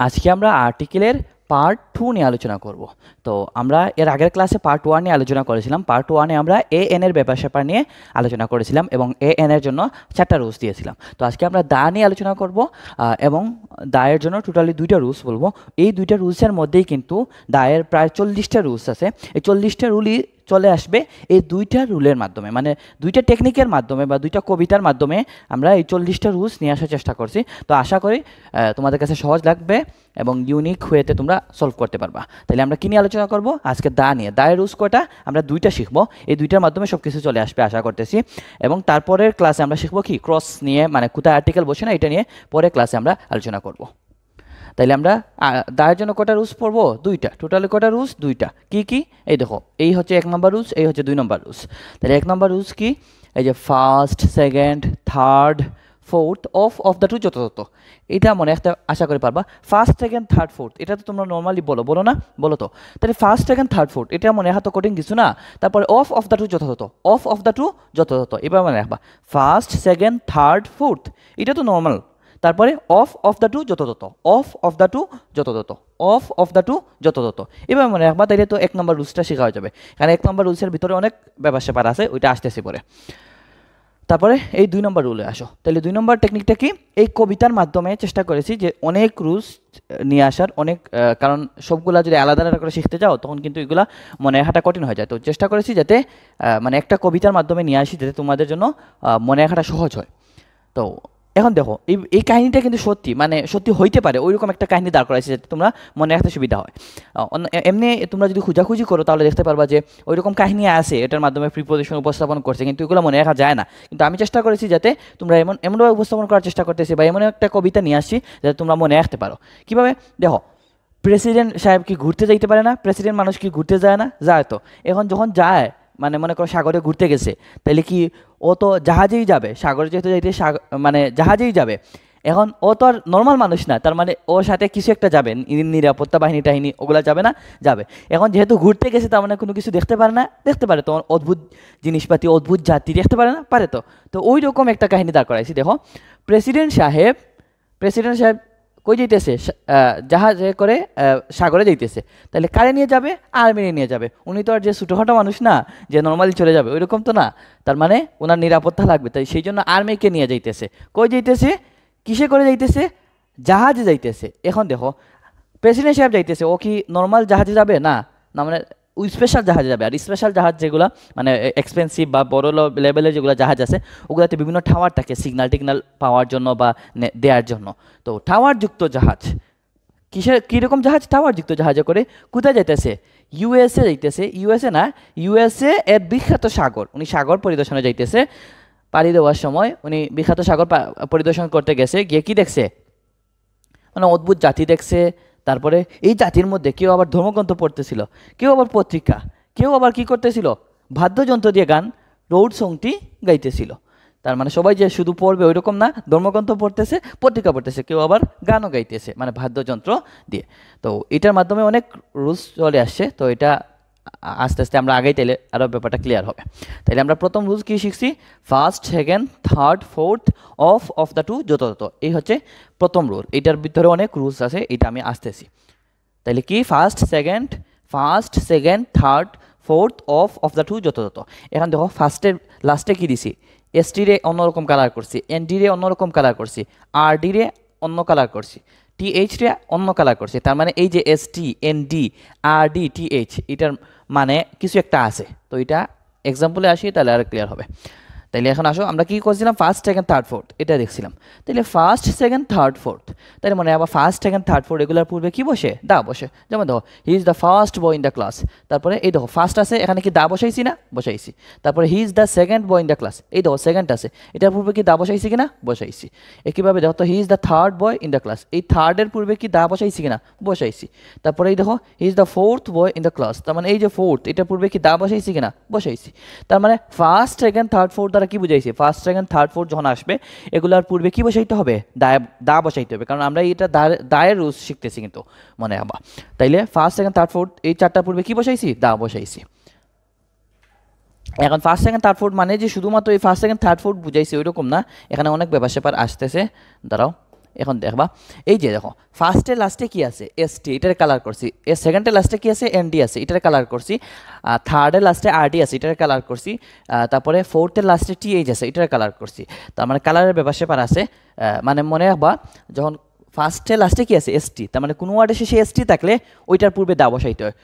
আজকে আমরা আর্টিকেলের পার্ট 2 নিয়ে আলোচনা করব। তো আমরা এর আগের ক্লাসে পার্ট 1 নিয়ে আলোচনা করেছিলাম। পার্ট 1 এ আমরা এ এন এর ব্যাপার স্যাপার নিয়ে আলোচনা করেছিলাম এবং এ এন এর জন্য 4টা রুলস দিয়েছিলাম। তো আজকে আমরা দা নিয়ে আলোচনা করব এবং দা এর জন্য টোটালি 2টা রুলস বলবো। এই 2টা রুলসের মধ্যেই কিন্তু দা এর প্রায় 40টা রুলস আছে। এই 40টা রুলই চলে আসবে এই 2টা রুলের মাধ্যমে, মানে 2টা টেকনিকের মাধ্যমে বা 2টা কবিতার মাধ্যমে আমরা এই 40টা রুলস নিয়ে আসার চেষ্টা করছি। তো আশা করি তোমাদের কাছে সহজ লাগবে এবং ইউনিক ওয়েতে তোমরা সলভ করতে পারবা। তাহলে আমরা কী নিয়ে আলোচনা করব আজকে? দা নিয়ে। দায়ের রুলস কয়টা? আমরা 2টা শিখবো। এই 2টার মাধ্যমে সব কিছু চলে আসবে আশা করতেছি। এবং তারপরের ক্লাসে আমরা শিখবো কি ক্রস নিয়ে, মানে কোথায় আর্টিকেল বসে না এটা নিয়ে পরে ক্লাসে আমরা আলোচনা করব। তাইলে আমরা দায়ের জন্য কটা রুলস পড়বো? 2টা। টোটালি কটা রুলস? 2টা। কি কি? এই দেখো, এই হচ্ছে 1 নম্বর রুলস, এই হচ্ছে 2 নম্বর রুলস। তাহলে 1 নম্বর রুলস কি? এই যে first, second, third, fourth of the two যথাযথ। এটা মনে একটা আশা করে পারবা। ফার্স্ট, সেকেন্ড, থার্ড, ফোর্থ এটা তো তোমরা নর্মালি বলো না? বলো তো। তাহলে ফার্স্ট, সেকেন্ড, থার্ড, ফোর্থ এটা মনে রাখা তো কঠিন কিছু না। তারপরে অফ দ্য টু যথাযথ, অফ দ্য টু যথাযথ এবার মনে রাখবা। ফার্স্ট, সেকেন্ড, থার্ড, ফোর্থ এটা তো নর্মাল। তারপরে অফ দ্য টু যথাযথ, অফ দ্য টু যথাযথ, অফ দ্য টু যথাযথ এবার মনে রাখবা। তাইলে তো 1 নম্বর রুলসটা শেখা হয়ে যাবে, কারণ 1 নম্বর রুলসের ভিতরে অনেক ব্যাপার স্যাপার আছে, ওইটা আসতেছি পরে। তারপরে এই 2 নম্বর রুলে আসো। তাহলে 2 নম্বর টেকনিকটা কি? এই কবিতার মাধ্যমে চেষ্টা করেছি যে অনেক রুলস নিয়ে আসার, অনেক কারণ সবগুলা যদি আলাদা আলাদা করে শিখতে যাও তখন কিন্তু এগুলা মনে রাখাটা কঠিন হয়ে যায়। তো চেষ্টা করেছি যাতে মানে একটা কবিতার মাধ্যমে নিয়ে আসি যাতে তোমাদের জন্য মনে রাখাটা সহজ হয়। তো এখন দেখো, এই কাহিনীটা কিন্তু সত্যি, মানে সত্যি হইতে পারে ওইরকম একটা কাহিনী দাঁড় করাইছে যাতে তোমরা মনে রাখতে সুবিধা হয়। এমনি তোমরা যদি খোঁজাখুঁজি করো তাহলে দেখতে পারবা যে ওইরকম কাহিনী আছে, এটার মাধ্যমে প্রিপোজিশন উপস্থাপন করছে, কিন্তু এগুলো মনে রাখা যায় না। কিন্তু আমি চেষ্টা করেছি যাতে তোমরা এমনভাবে উপস্থাপন করার চেষ্টা করতেছি বা এমন একটা কবিতা নিয়ে আসছি যাতে তোমরা মনে রাখতে পারো। কীভাবে? দেখো, প্রেসিডেন্ট সাহেব কি ঘুরতে যাইতে পারে না? প্রেসিডেন্ট মানুষ কি ঘুরতে যায় না? যায় তো। এখন যখন যায়, মানে মনে করো সাগরে ঘুরতে গেছে, তাহলে কি ও তো জাহাজেই যাবে? সাগরে যেহেতু যাইতে মানে জাহাজেই যাবে। এখন ও তো আর নর্মাল মানুষ না, তার মানে ওর সাথে কিছু একটা যাবে, নিরাপত্তা বাহিনী টাহিনী ওগুলা যাবে না? যাবে। এখন যেহেতু ঘুরতে গেছে তার মানে কোনো কিছু দেখতে পারে না? দেখতে পারে। তো অদ্ভুত জিনিসপাতি, অদ্ভুত জাতি দেখতে পারে না? পারে তো। তো ওই রকম একটা কাহিনী দাঁড় করাইছি। দেখো, প্রেসিডেন্ট সাহেব কই যাইতেছে? জাহাজে করে সাগরে যাইতেছে। তাহলে কারে নিয়ে যাবে? আর্মিরে নিয়ে যাবে। উনি তো আর যে ছোটোখাটো মানুষ না যে নর্মালি চলে যাবে, ওই রকম তো না। তার মানে ওনার নিরাপত্তা লাগবে, তাই সেই জন্য আর্মিকে নিয়ে যাইতেছে। কই যাইতেছে? কিসে করে যাইতেছে? জাহাজে যাইতেছে। এখন দেখো, প্রেসিডেন্ট সাহেব যাইতেছে, ও কি নর্মাল জাহাজে যাবে? না, না, মানে ওই স্পেশাল জাহাজে যাবে। আর স্পেশাল জাহাজ যেগুলো মানে এক্সপেন্সিভ বা বড় লেভেলের যেগুলো জাহাজ আছে, ওগুলোতে বিভিন্ন টাওয়ার থাকে সিগন্যাল টিগনাল পাওয়ার জন্য বা দেওয়ার জন্য। তো টাওয়ারযুক্ত জাহাজ, কীরকম জাহাজ? টাওয়ারযুক্ত জাহাজে করে কোথায় যাইতেছে? ইউএসএ যাইতেছে। ইউএসএ না, ইউএসএ এর বিখ্যাত সাগর। উনি সাগর পরিদর্শনে যাইতেছে। পাড়ি দেওয়ার সময় উনি বিখ্যাত সাগর পরিদর্শন করতে গেছে। গিয়ে কি দেখছে? মানে অদ্ভুত জাতি দেখছে। তারপরে এই জাতির মধ্যে কেউ আবার ধর্মগ্রন্থ পড়তেছিল, কেউ আবার পত্রিকা, কেউ আবার কি করতেছিল? বাদ্যযন্ত্র দিয়ে গান, রোড সংটি গাইতেছিল। তার মানে সবাই যে শুধু পড়বে ওই রকম না, ধর্মগ্রন্থ পড়তেছে, পত্রিকা পড়তেছে, কেউ আবার গানও গাইতেছে, মানে বাদ্যযন্ত্র দিয়ে। তো এটার মাধ্যমে অনেক রুলস চলে আসছে। তো এটা আস্তে আস্তে আমরা আগেই তাইলে আরও ব্যাপারটা ক্লিয়ার হবে। তাইলে আমরা প্রথম রুলস কী শিখছি? First, second, third, fourth of the two যথাযথ। এই হচ্ছে প্রথম রুল। এটার ভিতরে অনেক রুলস আছে, এটা আমি আসতেছি। তাইলে কি? First, second, third, fourth of the two যথাযথ। এখন দেখো, ফার্স্টের লাস্টে কি দিছি? এসটি রে অন্যরকম কালার করছি, এনডি রে অন্যরকম কালার করছি, আরডি রে অন্য কালার করছি, টিএইচ রে অন্য কালার করছি। তার মানে এই যে এসটি, এনডি, আরডি, টিএইচ এটার মানে কিছু একটা আছে। তো এটা এক্সাম্পলে আসি তাহলে আর ক্লিয়ার হবে। তাইলে এখন আসো, আমরা কি করছিলাম? ফার্স্ট, সেকেন্ড, থার্ড, ফোর্থ এটা দেখছিলাম। তাইলে ফার্স্ট, সেকেন্ড, থার্ড, ফোর্থ, তাহলে মানে আবার ফার্স্ট, সেকেন্ড, থার্ড, ফোর্থ এগুলোর পূর্বে কি বসে? দা বসে। যেমন দেখো, he is the first boy in the class. তারপরে এই দেখো ফার্স্ট আছে, এখানে কি দা বসাইছি না? বসাইছি। তারপরে he is the second boy in the class, এই দেখো সেকেন্ড আছে, এটার পূর্বে কি দা বসাইছি কিনা? বসাইছি। একইভাবে দেখো তো, he is the third boy in the class, এই থার্ডের পূর্বে কি দা বসাইছি কিনা? বসাইছি। তারপরে এই দেখো, he is the fourth boy in the class, তার মানে এই যে ফোর্থ এটার পূর্বে কি দা বসাইছি কিনা? বসাইছি। তার মানে ফার্স্ট, সেকেন্ড, থার্ড, ফোর্থ দ্বারা কি বুঝাইছি? ফার্স্ট, সেকেন্ড, থার্ড, ফোর্থ যখন আসবে এগুলোর পূর্বে কি বসাইতে হবে? দা বসাইতে হবে, কারণ আমরা এটা দায়ের রুলস শিখতেছি কিন্তু মনে হবে। তাইলে ফার্স্ট, সেকেন্ড, থার্ড, ফোর্থ এই চারটার পূর্বে কি বসাইছি? দা বসাইছি। এখন ফার্স্ট, সেকেন্ড, থার্ড, ফোর্থ মানে যে শুধুমাত্র এই ফার্স্ট, সেকেন্ড, থার্ড, ফোর্থ বুঝাইছি ওইরকম না, এখানে অনেক ব্যাপার স্যাপার আসতেছে। দাঁড়াও, এখন দেখবা এই যে দেখো ফার্স্টের লাস্টে কি আছে এসটি, এটার কালার করছি, সেকেন্ডের লাস্টে কি আছে এনডি আছে, এটার কালার করছি, থার্ডের লাস্টে আরডি আছে, এটার কালার করছি, তারপরে ফোর্থের লাস্টে টিএইচ আছে, এটার কালার করছি। তার মানে কালারের ব্যাপার স্যাপার আছে। মানে মনে রাখবা যখন ফার্স্টের লাস্টে কি আছে এসটি, তার মানে কোনো ওয়ার্ডের শেষে এসটি থাকলে ওইটার পূর্বে দা বসাইতে হয়।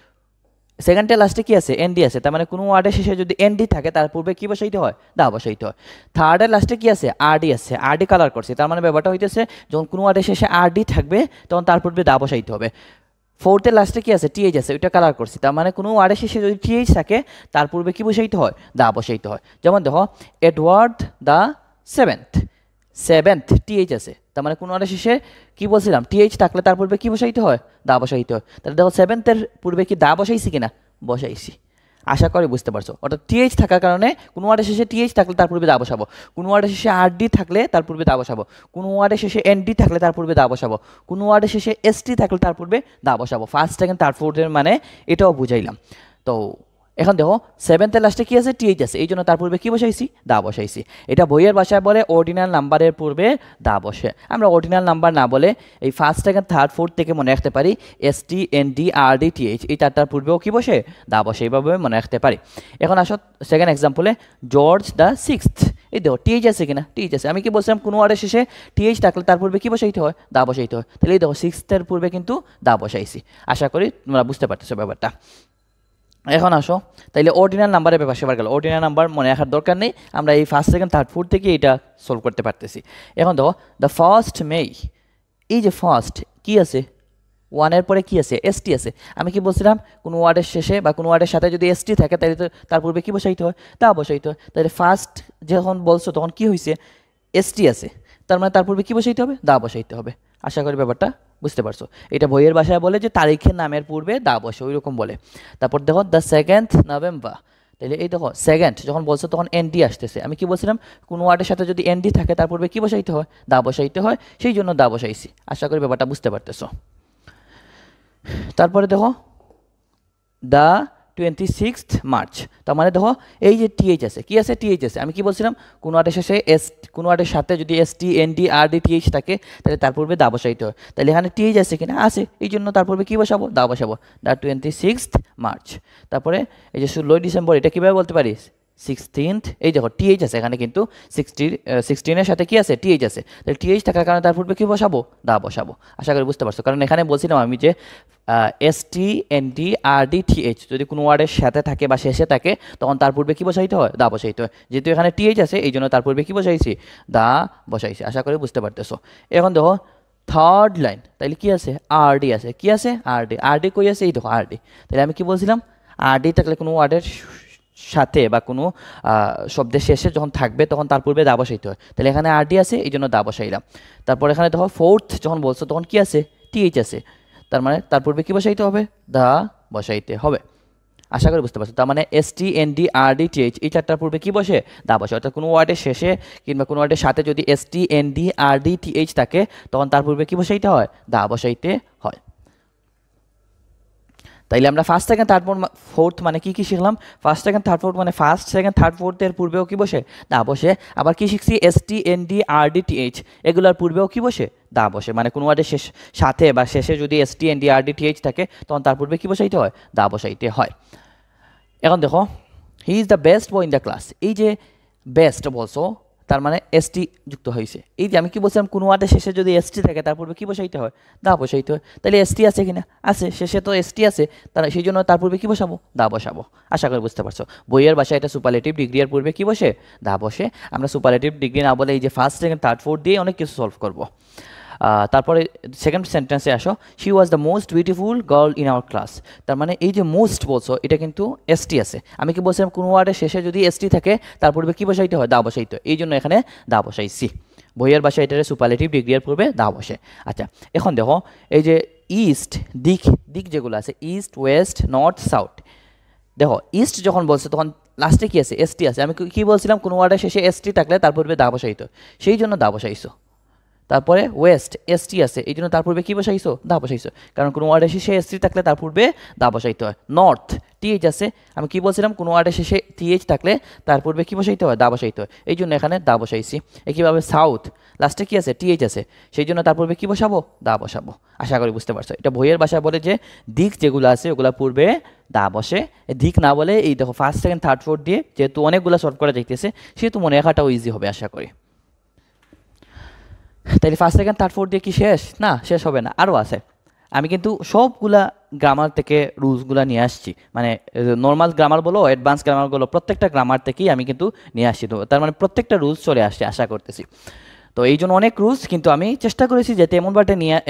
সেকেন্ডের লাস্টে কি আছে এনডি আছে, তার মানে কোনো ওয়ার্ডের শেষে যদি এনডি থাকে তার পূর্বে কি বসাইতে হয় দা বসাইতে হয়। থার্ডের লাস্টে কি আছে আরডি আছে, আরডি কালার করছে, তার মানে ব্যাপারটা হইতেছে যখন কোনো ওয়ার্ডের শেষে আরডি থাকবে তখন তার পূর্বে দা বসাইতে হবে। ফোর্থের লাস্টে কি আছে টিএইচ আছে, ওইটা কালার করছি, তার মানে কোনো ওয়ার্ডের শেষে যদি টিএইচ থাকে তার পূর্বে কি বসাইতে হয় দা বসাইতে হয়। যেমন দেখো এডওয়ার্ড দ্য সেভেন্থ টিএইচ আছে, তার মানে কোনো ওয়ার্ডের শেষে কি বলছিলাম টিএইচ থাকলে তার পূর্বে কি বসাইতে হয় দা বসাইতে হয়। তাহলে দেখো সেভেন্থের পূর্বে কি দা বসাইছি কিনা, বসাইছি। আশা করি বুঝতে পারছো। অর্থাৎ টিএইচ থাকার কারণে কোনো ওয়ার্ডের শেষে টিএইচ থাকলে তার পূর্বে দা বসাবো, কোনো ওয়ার্ডের শেষে আরডি থাকলে তার পূর্বে দা বসাবো, কোনো ওয়ার্ডের শেষে এনডি থাকলে তার পূর্বে দা বসাবো, কোনো ওয়ার্ডের শেষে এসটি থাকলে তার পূর্বে দা বসাবো। ফার্স্ট সেকেন্ড থার্ড ফোর্থের মানে এটাও বুঝাইলাম। তো এখন দেখো সেভেন্থের লাস্টে কি আছে টিএইচ আছে, এই জন্য তার পূর্বে কি বসাইছি দা বসাইছি। এটা বইয়ের ভাষায় বলে অর্ডিনাল নাম্বারের পূর্বে দা বসে। আমরা অর্ডিনাল নাম্বার না বলে এই ফার্স্ট সেকেন্ড থার্ড ফোর্থ থেকে মনে রাখতে পারি এসটি এনডি আরডি টিএইচ, এই চারটার পূর্বেও কি বসে দা বসে, এইভাবে মনে রাখতে পারি। এখন আসো সেকেন্ড এক্সাম্পলে জর্জ দ্য সিক্সথ, এই দেখো টিএইচ আছে কিনা, টিএইচ আছে। আমি কি বলছিলাম কোনো ওয়ার্ডের শেষে টিএইচ থাকলে তার পূর্বে কি বসাইতে হয় দা বসাইতে হয়। তাহলে এই দেখো সিক্সথের পূর্বে কিন্তু দা বসাইছি। আশা করি তোমরা বুঝতে পারতেছো ব্যাপারটা। এখন আসো তাইলে অর্ডিনাল নাম্বারের ব্যাপার সেবার গেল। অর্ডিনাল নাম্বার মনে রাখার দরকার নেই, আমরা এই ফার্স্ট সেকেন্ড থার্ড ফোর্থ থেকে এটা সলভ করতে পারতেছি। এখন দেখো দ্য ফার্স্ট মে, এই যে ফার্স্ট কি আছে ওয়ানের পরে কি আছে এসটি আছে। আমি কি বলছিলাম কোনো ওয়ার্ডের শেষে বা কোনো ওয়ার্ডের সাথে যদি এসটি থাকে তাহলে তো তার পূর্বে কি বসাইতে হয় তা বসাইতে হয়। তাহলে ফার্স্ট যখন বলছো তখন কি হয়েছে এসটি আছে, তার মানে তার পূর্বে কি বসাইতে হবে দা বসাইতে হবে। আশা করি ব্যাপারটা বুঝতে পারছো। এটা বইয়ের ভাষায় বলে যে তারিখের নামের পূর্বে দা বসে, ওই রকম বলে। তারপর দেখো দ্য 2nd নভেম্বর, তাহলে এই দেখো সেকেন্ড যখন বলছো তখন এনডি আসতেছে। আমি কি বলছিলাম কোনো ওয়ার্ডের সাথে যদি এনডি থাকে তার পূর্বে কি বসাইতে হয় দা বসাইতে হয়, সেই জন্য দা বসাইছি। আশা করি ব্যাপারটা বুঝতে পারতেছো। তারপরে দেখো দ্য 26th মার্চ, তার মানে দেখো এই যে টিএইচ আছে কি আছে টিএইচ আছে। আমি কি বলছিলাম কোনো ওয়ার্ডের শেষে কোনো ওয়ার্ডের সাথে যদি এসটি এনডি আরডি টিএইচ থাকে তাহলে তার পূর্বে দা বসাইতে হয়। তাহলে এখানে টিএইচ আছে কিনা আছে, এই জন্য তার পূর্বে কী বসাবো দা বসাবো, দ্য 26th মার্চ। তারপরে এই যে 16 ডিসেম্বর, এটা কীভাবে বলতে পারিস 16th, এই দেখো টিএইচ আছে এখানে কিন্তু 16-এর সাথে কি আছে টিএইচ আছে, তাহলে টিএইচ থাকার কারণে তার পূর্বে কী বসাবো দা বসাবো। আশা করি বুঝতে পারছো, কারণ এখানে বলছিলাম আমি যে এসটি এনডি আরডি টিএইচ যদি কোনো ওয়ার্ডের সাথে থাকে বা শেষে থাকে তখন তার পূর্বে কী বসাইতে হয় দা বসাইতে হয়। যেহেতু এখানে টিএইচ আছে এই জন্য তার পূর্বে কী বসাইছি দা বসাইছি। আশা করি বুঝতে পারতেছো। এখন দেখো থার্ড লাইন, তাহলে কি আছে আরডি আছে, কি আছে আরডি, আরডি কই আছে এই দেখো আরডি। তাহলে আমি কি বলছিলাম আরডি থাকলে কোনো ওয়ার্ডের সাথে বা কোনো শব্দের শেষে যখন থাকবে তখন তার পূর্বে দা বসাইতে হয়। তাহলে এখানে আরডি আছে এই জন্য দা বসাইলাম। তারপর এখানে দেখো ফোর্থ যখন বলছো তখন কি আছে টিএইচ আছে, তার মানে তার পূর্বে কী বসাইতে হবে দা বসাইতে হবে। আশা করি বুঝতে পারছো। তার মানে এসটি এনডি আরডি টিএইচ এই চারটার পূর্বে কী বসে দা বসে। অর্থাৎ কোনো ওয়ার্ডের শেষে কিংবা কোনো ওয়ার্ডের সাথে যদি এসটি এনডি আরডি টিএইচ থাকে তখন তার পূর্বে কী বসাইতে হয় দা বসাইতে হয়। তাইলে আমরা ফার্স্ট সেকেন্ড থার্ড ফোর্থ মানে কি কি শিখলাম, ফার্স্ট সেকেন্ড থার্ড ফোর্থ মানে ফার্স্ট সেকেন্ড থার্ড ফোর্থের পূর্বেও কি বসে দা বসে। আবার কি শিখছি এসটি এনডি আরডি টিএইচ এগুলোর পূর্বেও কি বসে দা বসে। মানে কোনো ওয়ার্ডের সাথে বা শেষে যদি এসটি এনডি আরডি টিএইচ থাকে তখন তার পূর্বে কি বসাইতে হয় দা বসাইতে হয়। এখন দেখো he is the best boy in the class, এই যে বেস্ট বলছো তার মানে এসটি যুক্ত হয়েছে। এই যে আমি কি বলছিলাম কোনো ওয়ার্ডের শেষে যদি এসটি থাকে তার পূর্বে কী বসাইতে হয় দা বসাইতে হয়। তাহলে এসটি আছে কিনা আছে, শেষে তো এসটি আছে, তারা সেই জন্য তার পূর্বে কী বসাবো দা বসাবো। আশা করি বুঝতে পারছো। বইয়ের ভাষায় এটা সুপারলেটিভ ডিগ্রি এর পূর্বে কী বসে দা বসে। আমরা সুপারলেটিভ ডিগ্রি না বলে এই যে ফার্স্ট সেকেন্ড থার্ড ফোর্থ দিয়ে অনেক কিছু সলভ করবো। তারপরে সেকেন্ড সেন্টেন্সে আসো she was the most beautiful girl in our class, তার মানে এই যে মোস্ট বলছো এটা কিন্তু এসটি আছে। আমি কি বলছিলাম কোনো ওয়ার্ডের শেষে যদি এসটি থাকে তার পূর্বে কী বসাইতে হয় দা বসাইতে হয়, এই জন্য এখানে দা বসাইছি। বইয়ের ভাষায় এটার সুপারলেটিভ ডিগ্রি এর পূর্বে দা বসে। আচ্ছা এখন দেখো এই যে ইস্ট দিক যেগুলো আছে ইস্ট ওয়েস্ট নর্থ সাউথ, দেখো ইস্ট যখন বলছে তখন লাস্টে কি আছে এসটি আছে। আমি কি বলছিলাম কোনো ওয়ার্ডের শেষে এসটি থাকলে তার পূর্বে দা বসাইতে, সেই জন্য দা বসাইছো। তারপরে ওয়েস্ট এসটি আছে, এই জন্য তার পূর্বে কী বসাইছো? দা বসাইছো, কারণ কোনো ওয়ার্ডের শেষে এসটি থাকলে তার পূর্বে দা বসাইতে হয়। নর্থ টিএইচ আছে, আমি কি বলছিলাম? কোনো ওয়ার্ডের শেষে টিএইচ থাকলে তার পূর্বে কী বসাইতে হয়? দা বসাইতে হয়, এই জন্য এখানে দা বসাইছি। একইভাবে সাউথ লাস্টে কি আছে? টিএইচ আছে, সেই জন্য তার পূর্বে কী বসাবো? দা বসাবো। আশা করি বুঝতে পারছো। এটা বইয়ের ভাষায় বলে যে দিক যেগুলো আছে ওগুলোর পূর্বে দা বসে, দিক না বলে এই দেখো ফার্স্ট সেকেন্ড থার্ড ফোর্থ দিয়ে যেহেতু অনেকগুলো সলভ করা যাইতেছে সেহেতু মনে রাখাটাও ইজি হবে আশা করি। তাইলে ফার্স্ট সেকেন্ড থার্ড ফোর্থ দিয়ে কি শেষ? না, শেষ হবে না, আরও আছে। আমি কিন্তু সবগুলা গ্রামার থেকে রুলসগুলা নিয়ে আসছি, মানে নর্মাল গ্রামার বলো অ্যাডভান্স গ্রামার বলো প্রত্যেকটা গ্রামার থেকেই আমি কিন্তু নিয়ে আসছি। তো তার মানে প্রত্যেকটা রুলস চলে আসছে আশা করতেছি। তো এই জন্য অনেক রুলস কিন্তু আমি চেষ্টা করেছি যাতে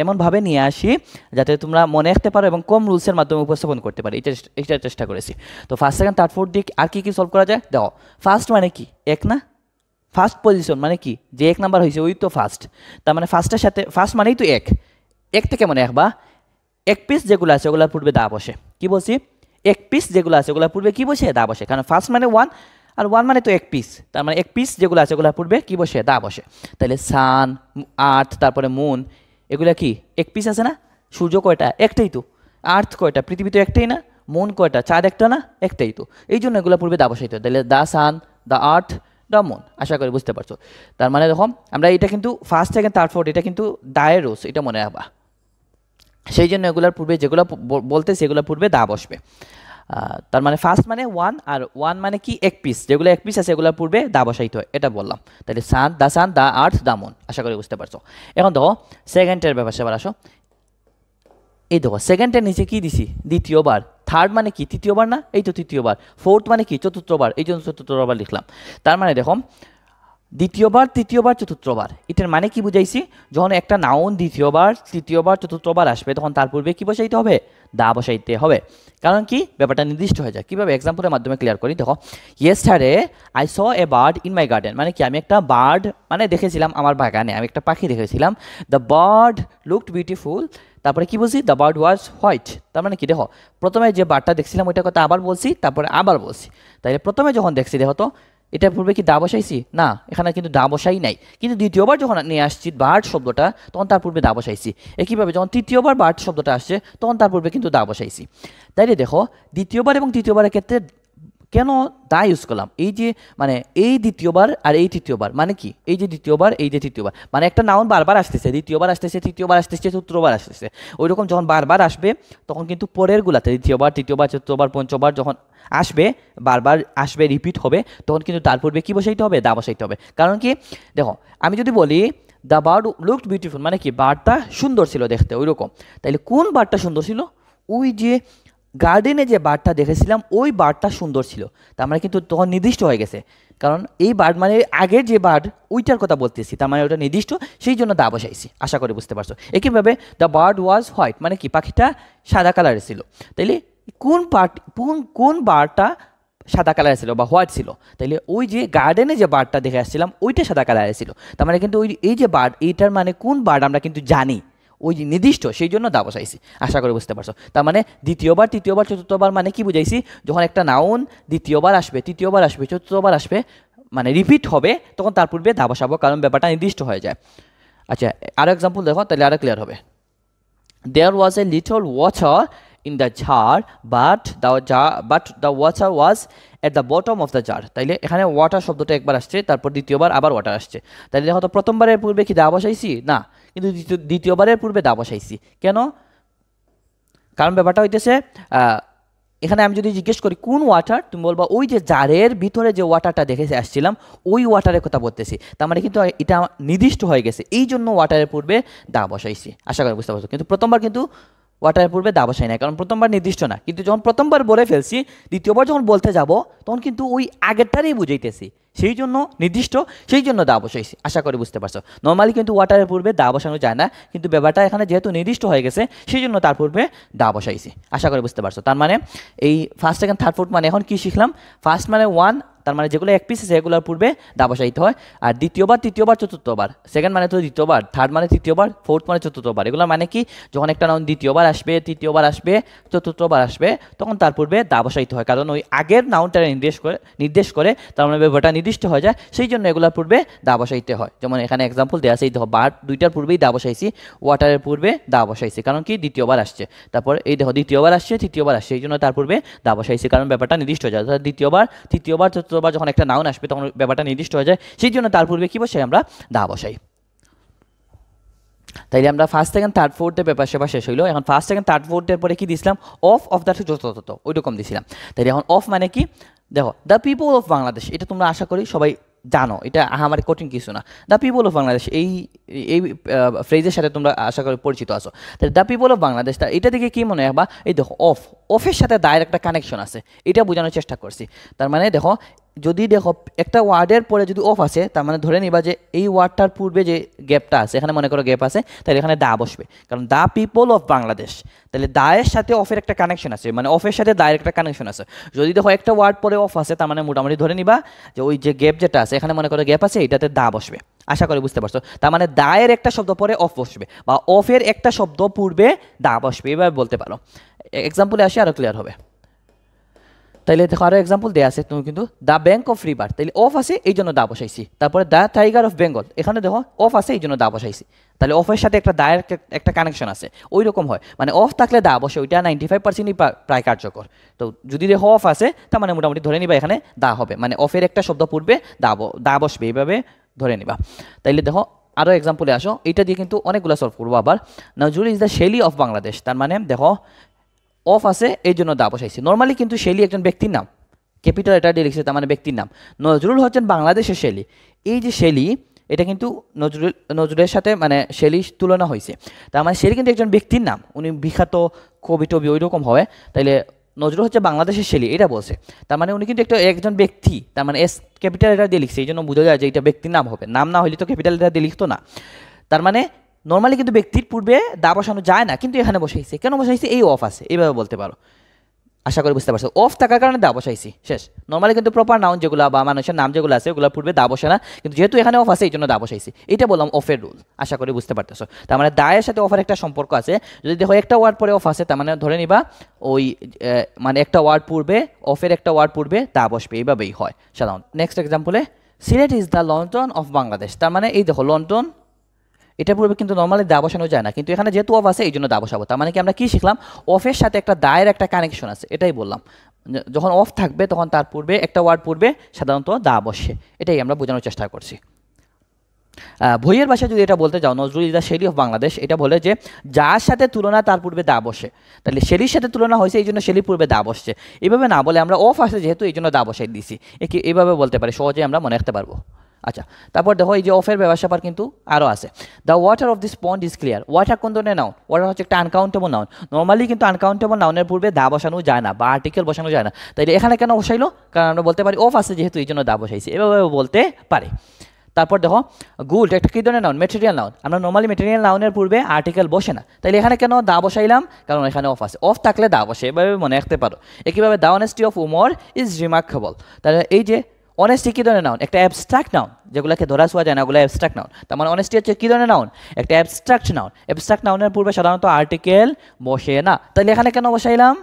এমনভাবে নিয়ে আসি যাতে তোমরা মনে রাখতে পারো এবং কম রুলসের মাধ্যমে উপস্থাপন করতে পারি, এটা চেষ্টা করেছি। তো ফার্স্ট সেকেন্ড থার্ড ফোর্থ দিয়ে আর কী সলভ করা যায়? দেখো ফার্স্ট মানে কি? এক না? ফার্স্ট পজিশন মানে কি? যে এক নাম্বার হয়েছে ওই তো ফার্স্ট, তার মানে ফার্স্টের সাথে ফার্স্ট মানেই তো এক, এক থেকে মনে রাখবা এক পিস যেগুলো আছে ওগুলোর পূর্বে দা বসে। কি বলছি? এক পিস যেগুলো আছে ওগুলোর পূর্বে কি বসে? দা বসে, কারণ ফার্স্ট মানে ওয়ান আর ওয়ান মানে তো এক পিস, তার মানে এক পিস যেগুলো আছে ওগুলোর পূর্বে কি বসে? দা বসে। তাহলে সান, আর্থ, তারপরে মুন, এগুলা কি এক পিস আছে না? সূর্য কয়টা? একটাই তো। আর্থ কয়টা? পৃথিবী তো একটাই না? মুন কয়টা? চাঁদ একটা না? একটাই তো। এই জন্য এগুলো পূর্বে দা বসাইতে হয়। তাহলে the sun, the earth, the moon. আশা করি বুঝতে পারছো। তার মানে দেখো আমরা এটা কিন্তু ফার্স্ট সেকেন্ড থার্ড ফোর্থ এটা কিন্তু দায়ের রোজ, এটা মনে রাখবা। সেই জন্য এগুলোর পূর্বে যেগুলো বলতে সেগুলোর পূর্বে দা বসবে। তার মানে ফার্স্ট মানে ওয়ান, আর ওয়ান মানে কি? এক পিস, যেগুলো এক পিস আছে এগুলোর পূর্বে দা বসাইতে হয়, এটা বললাম। তাহলে সান, দ্য আর্থ, দ্য মুন। আশা করি বুঝতে পারছো। এখন দেখো সেকেন্ডের ব্যাপার সেবার আসো। এই দেখো সেকেন্ডের নিচে কি দিছি? দ্বিতীয়বার। থার্ড মানে কি? তৃতীয়বার না? এই তো তৃতীয়বার। ফোর্থ মানে কি? চতুর্থবার, এই জন্য চতুর্থবার লিখলাম। তার মানে দেখো দ্বিতীয়বার, তৃতীয়বার, চতুর্থবার, এটার মানে কি বুঝাইছি? যখন একটা নাউন দ্বিতীয়বার, তৃতীয়বার, চতুর্থবার আসবে তখন তার পূর্বে কি বসাইতে হবে? দা বসাইতে হবে। কারণ কি? ব্যাপারটা নির্দিষ্ট হয়ে যায়। কীভাবে? এক্সাম্পলের মাধ্যমে ক্লিয়ার করি। দেখো yesterday I saw a bird in my garden, মানে কি? আমি একটা বার্ড মানে দেখেছিলাম আমার বাগানে, আমি একটা পাখি দেখেছিলাম। দ্য বার্ড লুকড বিউটিফুল, তারপরে কি বলছি? The bird was white. তার মানে কি? দেখো প্রথমে যে বার্ডটা দেখছিলাম ওইটার কথা আবার বলছি, তারপরে আবার বলছি। তাইলে প্রথমে যখন দেখছি দেখো তো এটার পূর্বে কি দা বসাইছি? না, এখানে কিন্তু দা বসাই নাই। কিন্তু দ্বিতীয়বার যখন নিয়ে আসছি বার্ড শব্দটা তখন তার পূর্বে দা বসাইছি। একইভাবে যখন তৃতীয়বার বার্ড শব্দটা আসছে তখন তার পূর্বে কিন্তু দা বসাইছি। তাইলে দেখো দ্বিতীয়বার এবং তৃতীয়বারের ক্ষেত্রে কেন দা ইউজ করলাম? এই যে মানে এই দ্বিতীয়বার আর এই তৃতীয়বার মানে কি? এই যে দ্বিতীয়বার, এই যে তৃতীয়বার, মানে একটা নাউন বারবার আসতেছে, দ্বিতীয়বার আসতেছে, তৃতীয়বার আসতেছে, চতুর্থবার আসতেছে। ওই রকম যখন বারবার আসবে তখন কিন্তু পরের গুলাতে দ্বিতীয়বার, তৃতীয়বার, চতুর্থবার, পঞ্চমবার যখন আসবে, বারবার আসবে, রিপিট হবে, তখন কিন্তু তার পূর্বে কী বসাইতে হবে? দা বসাইতে হবে। কারণ কি? দেখো আমি যদি বলি দ্য বার্ড লুকড বিউটিফুল, মানে কি? বার্ডটা সুন্দর ছিল দেখতে, ওই রকম। তাইলে কোন বার্ডটা সুন্দর ছিল? ওই যে গার্ডেনে যে বার্ডটা দেখেছিলাম ওই বার্ডটা সুন্দর ছিল। তার মানে কিন্তু তখন নির্দিষ্ট হয়ে গেছে, কারণ এই বার্ড মানে আগের যে বার্ড ওইটার কথা বলতেছি, তার মানে ওটা নির্দিষ্ট, সেই জন্য দা বসাইছি। আশা করি বুঝতে পারছো। একইভাবে দ্য বার্ড ওয়াজ হোয়াইট, মানে কি? পাখিটা সাদা কালারের ছিল। তাইলে কোন বার্ডটা সাদা কালারের ছিল বা হোয়াইট ছিল? তাইলে ওই যে গার্ডেনে যে বার্ডটা দেখে আসছিলাম ওইটা সাদা কালারের ছিল। তার মানে কিন্তু ওই এই যে বার্ড, এইটার মানে কোন বার্ড আমরা কিন্তু জানি, ওই যে নির্দিষ্ট, সেই জন্য দা বসাইছি। আশা করি বুঝতে পারছো। তার মানে দ্বিতীয়বার, তৃতীয়বার, চতুর্থবার মানে কি বুঝাইছি? যখন একটা নাউন দ্বিতীয়বার আসবে, তৃতীয়বার আসবে, চতুর্থবার আসবে, মানে রিপিট হবে, তখন তার পূর্বে দা বসাবো, কারণ ব্যাপারটা নির্দিষ্ট হয়ে যায়। আচ্ছা আরও এক্সাম্পল দেখো, তাহলে আরও ক্লিয়ার হবে। There was a little water in the jar but the water was at the bottom of the jar। তাইলে এখানে ওয়াটার শব্দটা একবার আসছে, তারপর দ্বিতীয়বার আবার ওয়াটার আসছে। তাইলে দেখো তো প্রথমবারের পূর্বে কি দা বসাইছি? না, কিন্তু দ্বিতীয়বারের পূর্বে দা বসাইছি। কেন? কারণ ব্যাপারটা হইতেছে এখানে আমি যদি জিজ্ঞেস করি কোন ওয়াটার, তুমি বলবা ওই যে জারের ভিতরে যে ওয়াটারটা দেখে আসছিলাম ওই ওয়াটারের কথা বলতেছি। তার মানে কিন্তু এটা নির্দিষ্ট হয়ে গেছে, এই জন্য ওয়াটারের পূর্বে দা বসাইছি। আশা করি বুঝতে পারছো। কিন্তু প্রথমবার কিন্তু ওয়াটারের পূর্বে দা বসাই নাই, কারণ প্রথমবার নির্দিষ্ট না। কিন্তু যখন প্রথমবার বলে ফেলছি, দ্বিতীয়বার যখন বলতে যাব তখন কিন্তু ওই আগেরটারই বুঝাইতেছি, সেই জন্য নির্দিষ্ট, সেই জন্য দা বসাইছি। আশা করি বুঝতে পারছো। নর্মালি কিন্তু ওয়াটারের পূর্বে দা বসানো যায় না, কিন্তু ব্যাপারটা এখানে যেহেতু নির্দিষ্ট হয়ে গেছে সেই জন্য তার পূর্বে দা বসাইছি। আশা করি বুঝতে পারছো। তার মানে এই ফার্স্ট সেকেন্ড থার্ড ফোর্থ মানে এখন কি শিখলাম? ফার্স্ট মানে ওয়ান, তার মানে যেগুলো এক পিস আছে এগুলোর পূর্বে দা বসাইতে হয়। আর দ্বিতীয়বার, তৃতীয়বার, চতুর্থবার, সেকেন্ড মানে তো দ্বিতীয়বার, থার্ড মানে তৃতীয়বার, ফোর্থ মানে চতুর্থবার, এগুলো মানে কি যখন একটা নাউন দ্বিতীয়বার আসবে, তৃতীয়বার আসবে, চতুর্থবার আসবে, তখন তার পূর্বে দা বসাইতে হয়, কারণ ওই আগের নাউনটা নির্দেশ করে তার মানে ব্যাপারটা নির্দিষ্ট হয়ে যায়, সেই জন্য এগুলোর পূর্বে দা বসাইতে হয়। যেমন এখানে এক্সাম্পল দেওয়া আছে, এই দেখো বার্ড দুইটার পূর্বেই দা বসাইছি, ওয়াটারের পূর্বে দা বসাইছি, কারণ কি দ্বিতীয়বার আসছে। তারপর এই দেখো দ্বিতীয়বার আসছে, তৃতীয়বার আসছে, এই জন্য তার পূর্বে দা বসাইছি, কারণ ব্যাপারটা নির্দিষ্ট হয়ে যায়। অর্থাৎ দ্বিতীয়বার, তৃতীয়বার, চতুর্থবার যখন একটা নাউন আসবে তখন ব্যাপারটা নির্দিষ্ট হয়ে যায়, সেই জন্য তার পূর্বে কি বসাই আমরা দা বসাই। তাইলে আমরা ফার্স্ট সেকেন্ড থার্ড ফোর্থের ব্যাপার সেবা শেষ হইলো। এখন ফার্স্ট সেকেন্ড থার্ড ফোর্থের পরে কি দিছিলাম, অফ দ্য যথাযথ ওইরকম দিছিলাম। তাইলে এখন অফ মানে কি, দেখো দ্য পিপল অফ বাংলাদেশ, এটা তোমরা আশা করি সবাই জানো, এটা আমার কঠিন কিছু না। দ্য পিপল অফ বাংলাদেশ এই এই ফ্রেজের সাথে তোমরা আশা করি পরিচিত আছো। তাহলে দ্য পিপল অফ বাংলাদেশ, এটা দেখে কি মনে হয়, বা এই দেখো অফের সাথে দায়ের একটা কানেকশন আছে, এটা বোঝানোর চেষ্টা করছি। তার মানে দেখো যদি দেখো একটা ওয়ার্ডের পরে যদি অফ আছে, তার মানে ধরে নিবা যে এই ওয়ার্ডটার পূর্বে যে গ্যাপটা আছে, এখানে মনে করো গ্যাপ আছে, তাহলে এখানে দা বসবে, কারণ দ্য পিপল অফ বাংলাদেশ, তাহলে দায়ের সাথে অফের একটা কানেকশন আছে, মানে অফের সাথে দায়ের একটা কানেকশন আছে। যদি দেখো একটা ওয়ার্ড পরে অফ আছে, তার মানে মোটামুটি ধরে নিবা যে ওই যে গ্যাপ যেটা আছে, এখানে মনে করো গ্যাপ আছে, এটাতে দা বসবে, আশা করি বুঝতে পারছো। তার মানে দায়ের একটা শব্দ পরে অফ বসবে, বা অফের একটা শব্দ পূর্বে দা বসবে, এভাবে বলতে পারো। এক্সাম্পলে আসি আরও ক্লিয়ার হবে। তাইলে দেখো আরও এক্সাম্পল দেওয়া আছে, তুমি কিন্তু দ্য ব্যাঙ্ক অফ রিভার, তাইলে অফ আছে এই জন্য দা বসাইছি। তারপরে দ্য টাইগার অফ বেঙ্গল, এখানে দেখো অফ আছে এই জন্য দা বসাইছি, তাহলে অফের সাথে একটা দায়ের একটা কানেকশন আছে, ওই রকম হয়। মানে অফ থাকলে দা বসে, ওইটা 95%ই প্রায় কার্যকর। তো যদি দেখো অফ আছে, তার মানে মোটামুটি ধরে নিবা এখানে দা হবে, মানে অফের একটা শব্দ পূর্বে দা বসবে, এইভাবে ধরে নিবা। তাইলে দেখো আরও এক্সাম্পলে আসো, এটা দিয়ে কিন্তু অনেকগুলো সলভ করবো আবার। Nazrul is the Shelley of Bangladesh, তার মানে দেখো অফ আছে এই জন্য দা বসাইছি। নর্মালি কিন্তু শেলি একজন ব্যক্তির নাম, ক্যাপিটাল এটা দিয়ে লিখছে, তার মানে ব্যক্তির নাম। নজরুল হচ্ছেন বাংলাদেশের শেলি, এই যে শেলি এটা কিন্তু নজরুলের সাথে মানে শেলি তুলনা হয়েছে, তার মানে শেলি কিন্তু একজন ব্যক্তির নাম, উনি বিখ্যাত কবি টবি ওই রকম হয়। তাইলে নজরুল হচ্ছে বাংলাদেশের শেলি, এটা বলছে, তার মানে উনি কিন্তু একজন ব্যক্তি, তার মানে এস ক্যাপিটাল এটা দিয়ে লিখছে, এই জন্য বোঝা যায় যে এটা ব্যক্তির নাম হবে, নাম না হলে তো ক্যাপিটাল এটা দিয়ে লিখতো না। তার মানে নর্মালি কিন্তু ব্যক্তির পূর্বে দা বসানো যায় না, কিন্তু এখানে বসাইছে, কেন বসাইছে, এই অফ আছে, এইভাবে বলতে পারো। আশা করি বুঝতে পারছো, অফ থাকার কারণে দা বসাইছি, শেষ। নর্মালি কিন্তু প্রপার নাউন যেগুলো বা মানুষের নাম যেগুলো আছে ওগুলোর পূর্বে দা বসে না, কিন্তু যেহেতু এখানে অফ আছে এই জন্য দা বসাইছি, এটা বললাম অফের রুল, আশা করি বুঝতে পারতেছো। তার মানে দায়ের সাথে অফের একটা সম্পর্ক আছে। যদি দেখো একটা ওয়ার্ড পরে অফ আছে, তার মানে ধরে নিবা ওই মানে একটা ওয়ার্ড পূর্বে অফের একটা ওয়ার্ড পূর্বে দা বসবে, এইভাবেই হয় সাধারণত। নেক্সট এক্সাম্পলে, Sylhet is the London of Bangladesh, তার মানে এই দেখো লন্ডন, এটা পূর্বে কিন্তু নর্মালি দা বসানো যায় না, কিন্তু এখানে যেহেতু অফ আছে এই জন্য দা বসাবো। তার মানে কি আমরা কি শিখলাম, অফের সাথে একটা দায়ের একটা কানেকশন আছে, এটাই বললাম। যখন অফ থাকবে তখন তার পূর্বে একটা ওয়ার্ড পূর্বে সাধারণত দা বসে, এটাই আমরা বোঝানোর চেষ্টা করছি। বইয়ের ভাষায় যদি এটা বলতে যাও, Nazrul is the Shelley of Bangladesh, এটা বলে যে যার সাথে তুলনা তার পূর্বে দা বসে, তাহলে শেলির সাথে তুলনা হয়েছে এই জন্য শেলির পূর্বে দা বসছে, এইভাবে না বলে আমরা অফ আসে যেহেতু এই জন্য দা বসাই দিছি, এইভাবে বলতে পারি, সহজে আমরা মনে রাখতে পারবো। আচ্ছা, তারপর দেখো এই যে অফের ব্যবসা পার কিন্তু আরও আছে। The water of this pond is clear, water কোন ধরনের নাউন, ওয়াটার হচ্ছে একটা আনকাউন্টেবল নাউন। নর্মালি কিন্তু আনকাউন্টেবল নাউনের পূর্বে দা বসানো যায় না বা আর্টিকেল বসানো যায় না, তাইলে এখানে কেন বসাইলো, কারণ আমরা বলতে পারি অফ আছে যেহেতু এই জন্য দা বসাইছি, এভাবে বলতে পারে। তারপর দেখো গুড একটা কী ধরনের নাউন, মেটেরিয়াল নাউন, আমরা নর্মালি মেটেরিয়াল নাউনের পূর্বে আর্টিকেল বসে না, তাইলে এখানে কেন দা বসাইলাম, কারণ এখানে অফ আছে, অফ থাকলে দা বসে, এভাবে মনে রাখতে পারো। একইভাবে the honesty of Umar is remarkable, তাহলে এই যে অনেস্টি কী ধরনের নাউন, একটা অ্যাবস্ট্রাক্ট নাউন, যেগুলোকে ধরা ছোঁয়া যায় না ওগুলো অ্যাবস্ট্রাক্ট নাউন। তার মানে অনেস্টি হচ্ছে কী ধরনের নাউন, একটা অ্যাবস্ট্রাক্ট নাউন, অ্যাবস্ট্রাক্ট নাউনের পূর্বে সাধারণত আর্টিকেল বসে না, তাহলে এখানে কেন বসাইলাম,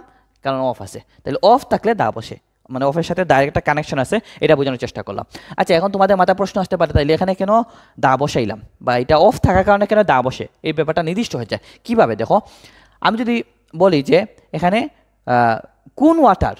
কারণ অফ আছে, তাহলে অফ থাকলে দা বসে, মানে অফের সাথে ডাইরেক্ট একটা কানেকশন আছে, এটা বোঝানোর চেষ্টা করলাম। আচ্ছা, এখন তোমাদের মাথায় প্রশ্ন আসতে পারে, তাইলে এখানে কেন দা বসাইলাম, বা এটা অফ থাকার কারণে কেন দা বসে, এই ব্যাপারটা নির্দিষ্ট হয়ে যায় কীভাবে। দেখো আমি যদি বলি যে এখানে কোন ওয়াটার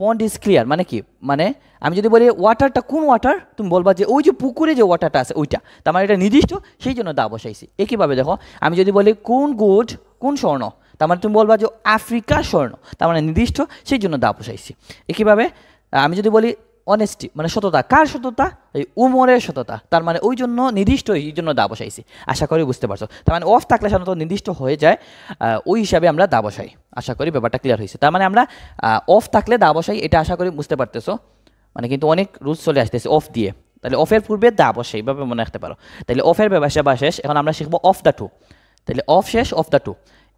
পন্ড ইজ ক্লিয়ার, মানে কি, মানে আমি যদি বলি ওয়াটারটা কোন ওয়াটার, তুমি বলবা যে ওই যে পুকুরে যে ওয়াটারটা আছে ওইটা, তার মানে এটা নির্দিষ্ট, সেই জন্য দা বসাইছি। একইভাবে দেখো আমি যদি বলি কোন গুড কোন স্বর্ণ, তার মানে তুমি বলবা যে আফ্রিকার স্বর্ণ, তার মানে নির্দিষ্ট, সেই জন্য দা বসাইছি। একইভাবে আমি যদি বলি অনেস্টি মানে সততা, কার সততা, এই উমরের সততা, তার মানে ওই জন্য নির্দিষ্ট, এই জন্য দা বসাইছি, আশা করি বুঝতে পারছো। তার মানে অফ থাকলে সাধারণত নির্দিষ্ট হয়ে যায়, ওই হিসাবে আমরা দা বসাই, আশা করি ব্যাপারটা ক্লিয়ার হয়েছে। তার মানে আমরা অফ থাকলে দা বসাই, এটা আশা করি বুঝতে পারতেছো। মানে কিন্তু অনেক রুলস চলে আসতেছে অফ দিয়ে, তাহলে অফের পূর্বে দা বসে, এইভাবে মনে রাখতে পারো। তাহলে অফের ব্যবসা বা শেষ, এখন আমরা শিখবো অফ দ্য টু, তাহলে অফ শেষ অফ দ্য টু।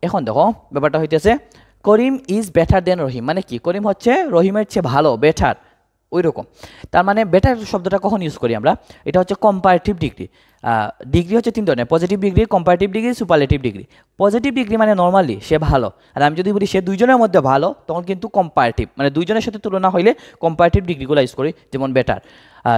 এখন দেখো ব্যাপারটা হইতেছে করিম ইজ বেটার দেন রহিম, মানে কি, করিম হচ্ছে রহিমের চেয়ে ভালো, বেটার, ওই রকম। তার মানে বেটার শব্দটা কখন ইউজ করি আমরা, এটা হচ্ছে কম্পারেটিভ ডিগ্রি। ডিগ্রি হচ্ছে 3 ধরনের, positive degree, comparative degree, superlative degree. Positive degree মানে নর্মালি সে ভালো, আর আমি যদি বলি সে দুইজনের মধ্যে ভালো, তখন কিন্তু কম্পারেটিভ মানে দুইজনের সাথে তুলনা হইলে কম্পারেটিভ ডিগ্রিগুলো ইউজ করি, যেমন বেটার।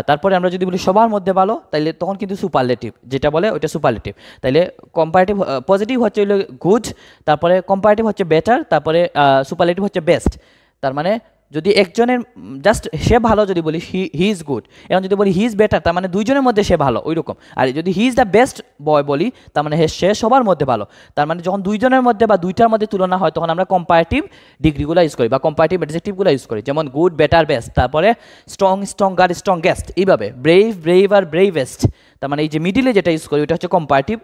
তারপরে আমরা যদি বলি সবার মধ্যে ভালো, তাইলে তখন কিন্তু সুপারলেটিভ যেটা বলে ওইটা সুপারলেটিভ। তাইলে কম্পারেটিভ, পজিটিভ হচ্ছে হলো গুড, তারপরে কম্পারেটিভ হচ্ছে বেটার, তারপরে সুপারলেটিভ হচ্ছে বেস্ট। তার মানে যদি একজনের জাস্ট সে ভালো যদি বলি হি ইজ গুড, এখন যদি বলি হি ইজ বেটার তার মানে দুইজনের মধ্যে সে ভালো ওই রকম। আর যদি he is the best boy বলি তার মানে সে সবার মধ্যে ভালো। তার মানে যখন দুইজনের মধ্যে বা দুইটার মধ্যে তুলনা হয় তখন আমরা কম্পারেটিভ ডিগ্রিগুলো ইউজ করি বা কম্পারেটিভ অ্যাডজেক্টিভগুলো ইউজ করি, যেমন গুড, বেটার, বেস্ট, তারপরে স্ট্রং, স্ট্রঙ্গার, স্ট্রংগেস্ট, এইভাবে ব্রেভ, ব্রেভার, ব্রেভেস্ট। তার মানে এই যে মিডিলে যেটা ইউজ করি ওটা হচ্ছে কম্পারেটিভ,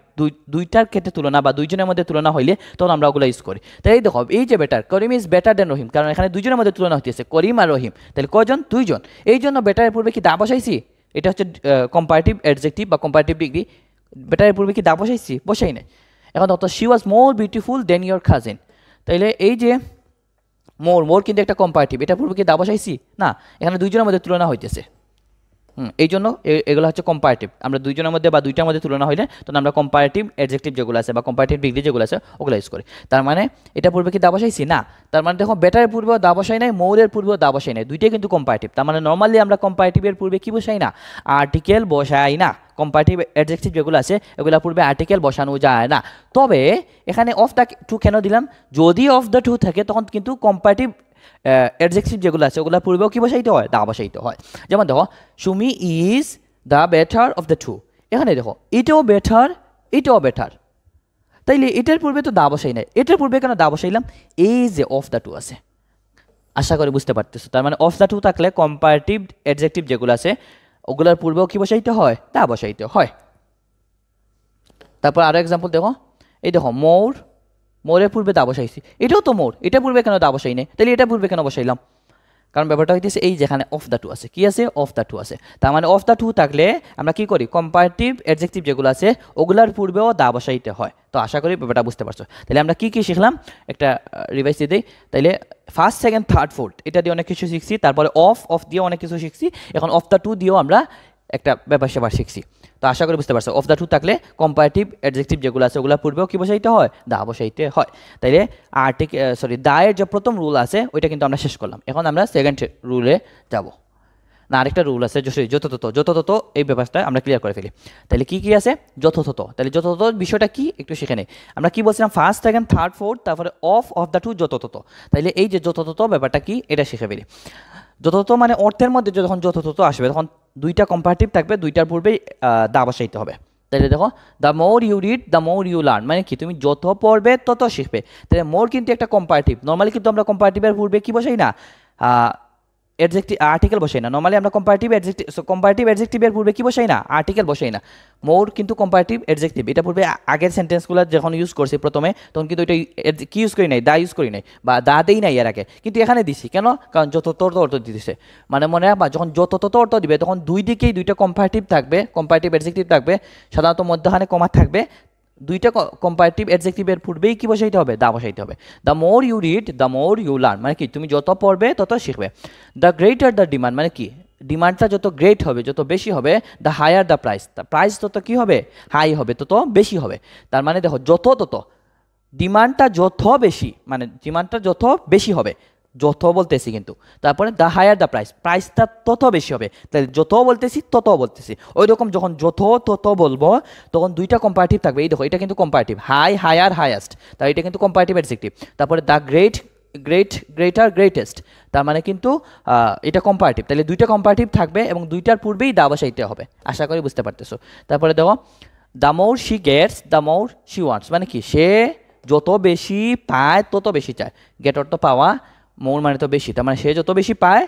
দুইটার ক্ষেত্রে তুলনা বা দুইজনের মধ্যে তুলনা হইলে তখন আমরা ওগুলো ইউজ করি। তাই এই দেখো এই যে better, Karim is better than Rahim, কারণ এখানে দুইজনের মধ্যে তুলনা হইতেছে করিম আর রহিম, তাহলে কয়জন? দুইজন। এই জন্য বেটারের পূর্বে কি দা বসাইছি, এটা হচ্ছে কম্পারেটিভ অ্যাডজেক্টিভ বা কম্পারেটিভ ডিগ্রি। বেটারের পূর্বে কি দা বসাইছি? বসাই নাই। এখন দেখো she was more beautiful then your cousin, তাইলে এই যে মোর কিন্তু একটা কম্পারেটিভ, এটার পূর্বে কি দা বসাইছি? না, এখানে দুইজনের মধ্যে তুলনা হইতেছে। এই জন্য এগুলো হচ্ছে কম্পারেটিভ। আমরা দুইজনের মধ্যে বা দুইটার মধ্যে তুলনা হইলে তখন আমরা কম্পারেটিভ অ্যাডজেক্টিভ যেগুলো আছে বা কম্পারেটিভ ডিগ্রি যেগুলো আছে ওগুলো ইউজ করি। তার মানে এটা পূর্বে কি দা বসাইছি? না। তার মানে দেখো বেটারের পূর্বেও দা বসাই নাই, মৌরের পূর্বেও দা বসাই নাই, দুইটাই কিন্তু কম্পারেটিভ। তার মানে নর্মালি আমরা কম্পারেটিভের পূর্বে কি বসাই না? আর্টিকেল বসাই না। কম্পারেটিভ অ্যাডজেক্টিভ যেগুলো আছে এগুলোর পূর্বে আর্টিকেল বসানো যায় না। তবে এখানে অফ দ্য টু কেন দিলাম? যদি অফ দ্য টু থাকে তখন কিন্তু কম্পারেটিভ অ্যাডজেক্টিভ যেগুলো আছে ওগুলোর পূর্বেও কি বসাইতে হয়? দা বসাইতে হয়। যেমন দেখো Sumi is the better of the two, এখানে দেখো এটাও বেটার, এটাও বেটার, তাইলে এটার পূর্বে তো দা বসাই নাই, এটার পূর্বে কেন দা বসাইলাম? এই যে অফ দ্য টু আছে, আশা করি বুঝতে পারতেছো। তার মানে অফ দ্য টু থাকলে কম্পারেটিভ অ্যাডজেক্টিভ যেগুলো আছে ওগুলোর পূর্বেও কি বসাইতে হয়? দা বসাইতে হয়। তারপর আরো এক্সাম্পল দেখো, এই দেখো মোরের পূর্বে দা বসাইছি, এটাও তো মোর, এটার পূর্বে কেন দা বসাই নাই? তাহলে এটার পূর্বে কেন বসাইলাম? কারণ ব্যাপারটা হইতেছে এই যেখানে অফ দ্য টু আছে, কি আছে? অফ দ্য টু আছে। তার মানে অফ দ্য টু থাকলে আমরা কি করি? কম্পারেটিভ অ্যাডজেক্টিভ যেগুলো আছে ওগুলার পূর্বেও দা বসাইতে হয়। তো আশা করি ব্যাপারটা বুঝতে পারছো। তাহলে আমরা কি কি শিখলাম একটা রিভাইজ দিয়ে দিই। তাইলে ফার্স্ট, সেকেন্ড, থার্ড, ফোর্থ এটা দিয়ে অনেক কিছু শিখছি, তারপরে অফ দিয়ে অনেক কিছু শিখছি, এখন অফ দ্য টু দিয়েও আমরা একটা ব্যাপার সেবার শিখছি। তো আশা করি বুঝতে পারছো। অফ দ্য টু থাকলে কম্পারেটিভ অ্যাডজেক্টিভ যেগুলো আছে ওগুলোর পূর্বেও কি বসাইতে হয়? দা বসাইতে হয়। তাইলে দায়ের যে প্রথম রুল আছে ওইটা কিন্তু আমরা শেষ করলাম। এখন আমরা সেকেন্ড রুলে যাব। না, আরেকটা রুল আছে যথাযথ, এই ব্যাপারটা আমরা ক্লিয়ার করে ফেলি। তাহলে কি কি আছে? যথাযথ। তাহলে যথাযথ বিষয়টা কি একটু শিখে নেই। আমরা কি বলছিলাম? ফার্স্ট, সেকেন্ড, থার্ড, ফোর্থ, তারপরে অফ দ্য টু যথাযথ। তাইলে এই যে যথাযথ ব্যাপারটা কি এটা শিখে ফেলি। যথাযথ মানে অর্থের মধ্যে যখন যথাযথ আসবে তখন দুইটা কম্পারেটিভ থাকবে, দুইটার পূর্বেই দা বসাইতে হবে। তাহলে দেখো the more you read the more you learn, মানে কি? তুমি যত পড়বে তত শিখবে। তাহলে মোর কিন্তু একটা কম্পারেটিভ। নর্মালি কিন্তু আমরা কম্পারেটিভের পূর্বে কি বসাই না? অ্যাডজেক্টিভ আর্টিকেল বসাই না। নর্মালি আমরা কম্পারেটিভ অ্যাডজেক্টিভের পূর্বে কি বসাই না? আর্টিকেল বসাই না। মোর কিন্তু কম্পারেটিভ অ্যাডজেক্টিভ, এটা পূর্বে আগের সেন্টেন্সগুলো যখন ইউজ করছি প্রথমে তখন কিন্তু এটা কি ইউজ করি নাই? দা ইউজ করি নাই বা দা দেই নাই এর আগে, কিন্তু এখানে দিছি কেন? কারণ যত তত অর্থ দিতেছে। মানে মনে রাখবা যখন যত তত অর্থ দিবে তখন দুই দিকেই দুইটা কম্পারেটিভ থাকবে, কম্পারেটিভ অ্যাডজেক্টিভ থাকবে, সাধারণত মধ্যখানে কমা থাকবে। দুইটা কম্পারেটিভ অ্যাডজেক্টিভের পূর্বেই কি বসাইতে হবে? দা বসাইতে হবে। The more you read the more you learn, মানে কি? তুমি যত পড়বে তত শিখবে। দ্য গ্রেটার দ্য ডিমান্ড, মানে কি? ডিমান্ডটা যত গ্রেট হবে, যত বেশি হবে, the higher the price, price তত কি হবে? হাই হবে, তত বেশি হবে। তার মানে দেখো যত তত, ডিমান্ডটা যত বেশি মানে ডিমান্ডটা যত বেশি হবে, যত বলতেছি কিন্তু, তারপরে দ্য হায়ার দ্য প্রাইস, প্রাইসটা তত বেশি হবে। তাহলে যত বলতেছি তত বলতেছি, ওই রকম যখন যত তত বলবো তখন দুইটা কম্পারেটিভ থাকবে। এই দেখো এটা কিন্তু কম্পারেটিভ, হাই, হায়ার, হাইয়েস্ট, তাই এটা কিন্তু কম্পারেটিভ অ্যাডজেক্টিভ। তারপরে দ্য গ্রেটার, গ্রেটেস্ট, তার মানে কিন্তু এটা কম্পারেটিভ। তাহলে দুইটা কম্পারেটিভ থাকবে এবং দুইটার পূর্বেই দা বসাইতে হবে। আশা করি বুঝতে পারতেছো। তারপরে দেখো the more she gets the more she wants, মানে কি? সে যত বেশি পায় তত বেশি চায়। গেট অর্থ পাওয়া, মোর মানে তো বেশি, তার মানে সে যত বেশি পায়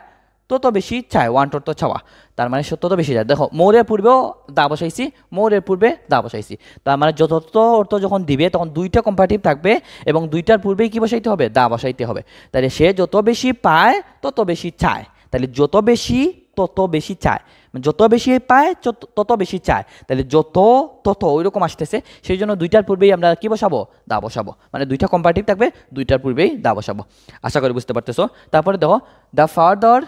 তত বেশি চায়। ওয়ান্ট অর্থ চাওয়া, তার মানে সে তত বেশি চায়। দেখো মোরের পূর্বেও দা বসাইছি, মোরের পূর্বে দা বসাইছি, তার মানে যত অর্থ যখন দিবে তখন দুইটা কম্পারেটিভ থাকবে এবং দুইটার পূর্বেই কি বসাইতে হবে? দা বসাইতে হবে। তাহলে সে যত বেশি পায় তত বেশি চায়, তাহলে যত বেশি তত বেশি চায়, যত বেশি পায় তত বেশি চায়, তাহলে যত তত ওই রকম আসতেছে। সেই জন্য দুইটার পূর্বেই আমরা কি বসাবো? দা বসাবো, মানে দুইটা কম্পারেটিভ থাকবে, দুইটার পূর্বেই দা বসাবো। আশা করি বুঝতে পারতেছো। তারপরে দেখো দ্য ফাদার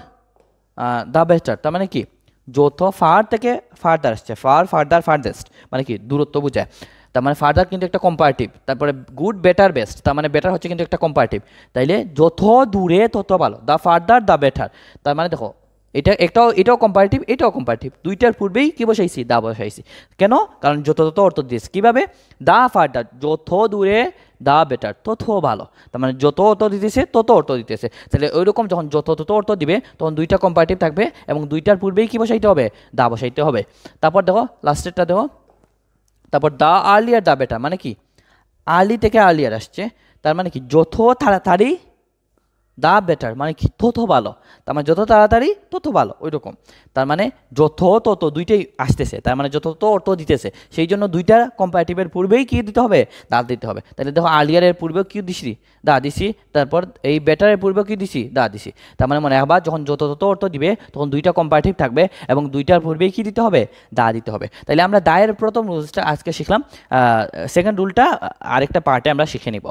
দ্য বেটার, তার মানে কি যত ফার থেকে ফার্দার আসছে, ফার ফার্দার ফার্দেস্ট মানে কি দূরত্ব বোঝায়। তার মানে ফার্দার কিন্তু একটা কম্পারেটিভ, তারপরে গুড বেটার বেস্ট, তার মানে বেটার হচ্ছে কিন্তু একটা কম্পারেটিভ। তাইলে যত দূরে তত ভালো, দ্য ফার্দার দ্য বেটার। তার মানে দেখো এটাও কম্পারেটিভ, এটাও কম্পারেটিভ, দুইটার পূর্বেই কি বসাইছি, দা বসাইছি। কেন? কারণ যত তত অর্থ দিয়েছি। কীভাবে? দা ফার্দার, যত দূরে, দা বেটার, তত ভালো। তার মানে যত অর্থ দিতেছে তত অর্থ দিতেছে। তাহলে ওই রকম যখন যত তত অর্থ দিবে তখন দুইটা কম্পারেটিভ থাকবে এবং দুইটার পূর্বেই কি বসাইতে হবে, দা বসাইতে হবে। তারপর দেখো লাস্টেরটা দেখো, তারপর দা আর্লিয়ার দা বেটার মানে কি আর্লি থেকে আর্লিয়ার আসছে, তার মানে কি যত তাড়াতাড়ি, দা বেটার মানে কি তত ভালো। তার মানে যত তাড়াতাড়ি তত ভালো, ওই রকম। তার মানে যত তত দুইটাই আসতেছে, তার মানে যত তত অর্থ দিতেছে, সেই জন্য দুইটা কম্পারেটিভের পূর্বেই কি দিতে হবে, দা দিতে হবে। তাহলে দেখো আর্লিয়ারের পূর্বেও কি দিছি, দা দিছি, তারপর এই বেটারের পূর্বেও কি দিছি, দা দিছি। তার মানে মনে আবার যখন যত তত অর্থ দিবে তখন দুইটা কম্পারেটিভ থাকবে এবং দুইটার পূর্বেই কি দিতে হবে, দা দিতে হবে। তাহলে আমরা দায়ের প্রথম রুলসটা আজকে শিখলাম। সেকেন্ড রুলটা আরেকটা পার্টে আমরা শিখে নিব।